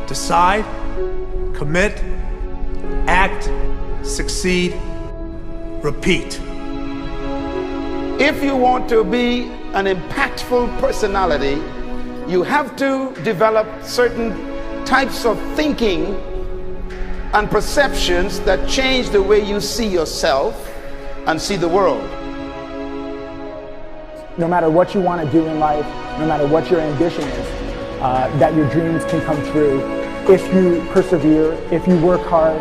Decide, commit, act, succeed, repeat. If you want to be an impactful personality, you have to develop certain types of thinking and perceptions that change the way you see yourself and see the world. No matter what you want to do in life, no matter what your ambition is, that your dreams can come true if you persevere, if you work hard,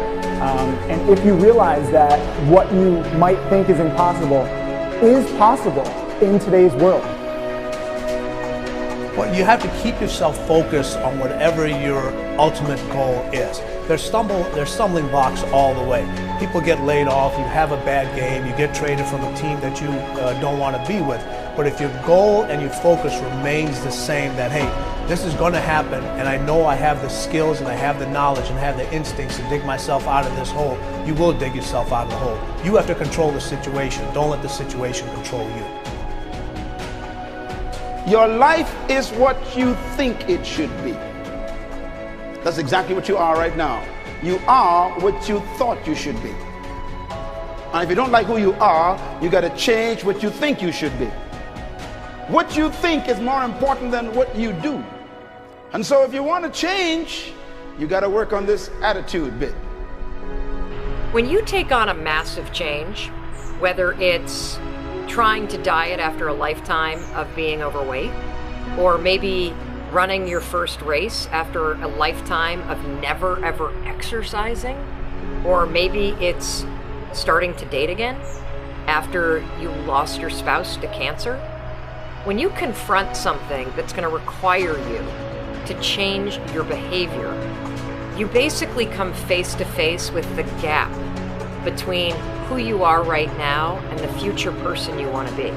and if you realize that what you might think is impossible is possible in today's world. Well, you have to keep yourself focused on whatever your ultimate goal is. There's stumbling blocks all the way. People get laid off, you have a bad game, you get traded from a team that you don't want to be with. But if your goal and your focus remains the same, that hey, this is going to happen, and I know I have the skills and I have the knowledge and I have the instincts to dig myself out of this hole, you will dig yourself out of the hole. You have to control the situation. Don't let the situation control you. Your life is what you think it should be. That's exactly what you are right now. You are what you thought you should be. And if you don't like who you are, you got to change what you think you should be. What you think is more important than what you do. And so if you want to change, you got to work on this attitude bit. When you take on a massive change, whether it's trying to diet after a lifetime of being overweight, or maybe running your first race after a lifetime of never ever exercising, or maybe it's starting to date again after you lost your spouse to cancer. When you confront something that's going to require you to change your behavior, you basically come face to face with the gap between who you are right now and the future person you want to be.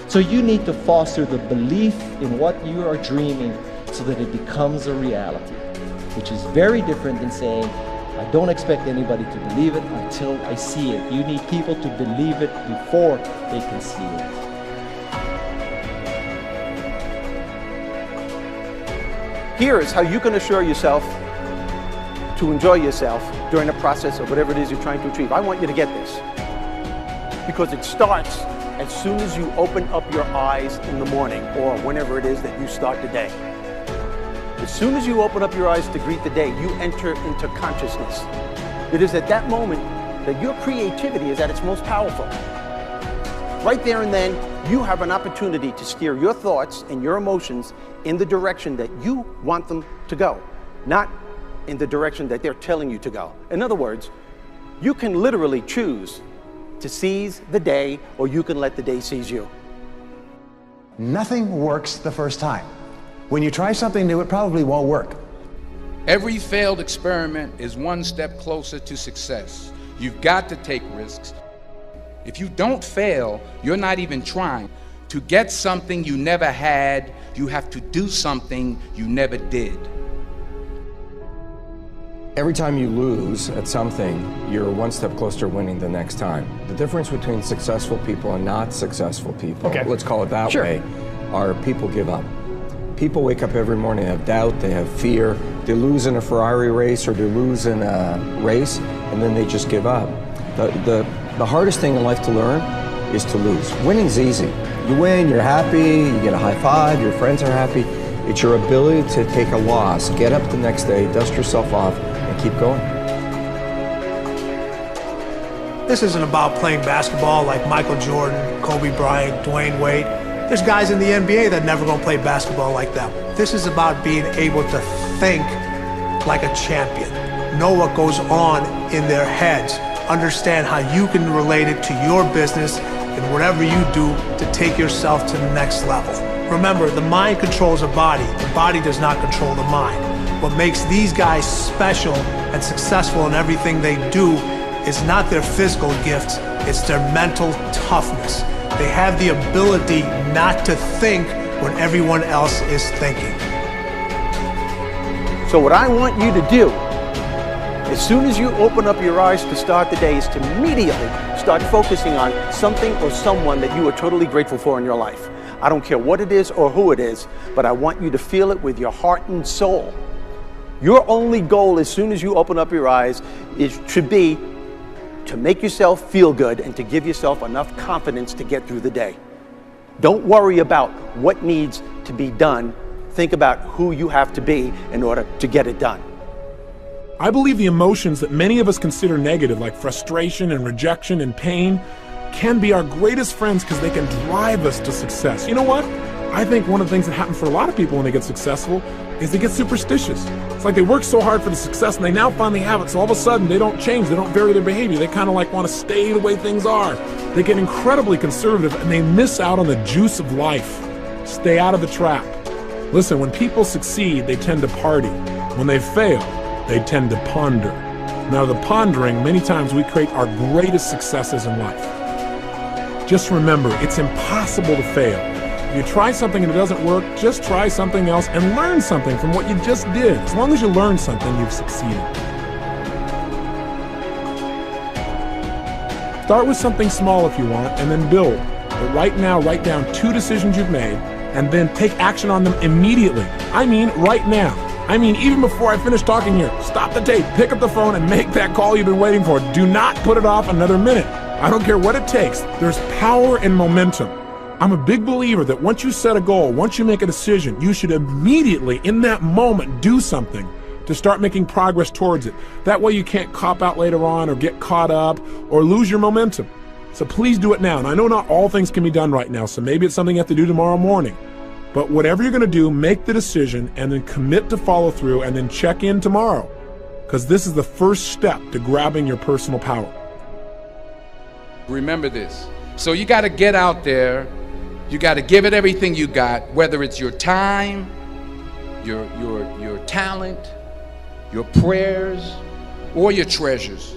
So you need to foster the belief in what you are dreaming so that it becomes a reality, which is very different than saying, I don't expect anybody to believe it until I see it. You need people to believe it before they can see it. Here is how you can assure yourself to enjoy yourself during the process of whatever it is you're trying to achieve. I want you to get this, because it starts as soon as you open up your eyes in the morning, or whenever it is that you start the day. As soon as you open up your eyes to greet the day, you enter into consciousness. It is at that moment that your creativity is at its most powerful. Right there and then, you have an opportunity to steer your thoughts and your emotions in the direction that you want them to go, not in the direction that they're telling you to go. In other words, you can literally choose to seize the day, or you can let the day seize you. Nothing works the first time. When you try something new, it probably won't work. Every failed experiment is one step closer to success. You've got to take risks. If you don't fail, you're not even trying. To get something you never had, you have to do something you never did. Every time you lose at something, you're one step closer to winning the next time. The difference between successful people and not successful people, let's call it that way, are people give up. People wake up every morning, they have doubt, they have fear, they lose in a Ferrari race or they lose in a race, and then they just give up. The hardest thing in life to learn is to lose. Winning's easy. You win, you're happy, you get a high five, your friends are happy. It's your ability to take a loss, get up the next day, dust yourself off, and keep going. This isn't about playing basketball like Michael Jordan, Kobe Bryant, Dwayne Wade. There's guys in the NBA that never gonna play basketball like them. This is about being able to think like a champion, know what goes on in their heads, understand how you can relate it to your business and whatever you do to take yourself to the next level. Remember, the mind controls the body does not control the mind. What makes these guys special and successful in everything they do is not their physical gifts, it's their mental toughness. They have the ability not to think when everyone else is thinking. So what I want you to do As soon as you open up your eyes to start the day, is to immediately start focusing on something or someone that you are totally grateful for in your life. I don't care what it is or who it is, but I want you to feel it with your heart and soul. Your only goal as soon as you open up your eyes should be to make yourself feel good and to give yourself enough confidence to get through the day. Don't worry about what needs to be done. Think about who you have to be in order to get it done. I believe the emotions that many of us consider negative, like frustration and rejection and pain, can be our greatest friends because they can drive us to success. You know what? I think one of the things that happens for a lot of people when they get successful is they get superstitious. It's like they work so hard for the success and they now finally have it, so all of a sudden they don't change, they don't vary their behavior, they kind of like want to stay the way things are. They get incredibly conservative and they miss out on the juice of life. Stay out of the trap. Listen, when people succeed, they tend to party. When they fail, they tend to ponder. Now, the pondering, many times we create our greatest successes in life. Just remember, it's impossible to fail. If you try something and it doesn't work, just try something else and learn something from what you just did. As long as you learn something, you've succeeded. Start with something small if you want, and then build. But right now, write down 2 decisions you've made, and then take action on them immediately. I mean, right now. I mean, even before I finish talking here, stop the tape, pick up the phone, and make that call you've been waiting for. Do not put it off another minute. I don't care what it takes. There's power in momentum. I'm a big believer that once you set a goal, once you make a decision, you should immediately, in that moment, do something to start making progress towards it. That way you can't cop out later on or get caught up or lose your momentum. So please do it now. And I know not all things can be done right now, so maybe it's something you have to do tomorrow morning. But whatever you're going to do, make the decision and then commit to follow through and then check in tomorrow. Because this is the first step to grabbing your personal power. Remember this. So you got to get out there. You got to give it everything you got, whether it's your time, your talent, your prayers, or your treasures.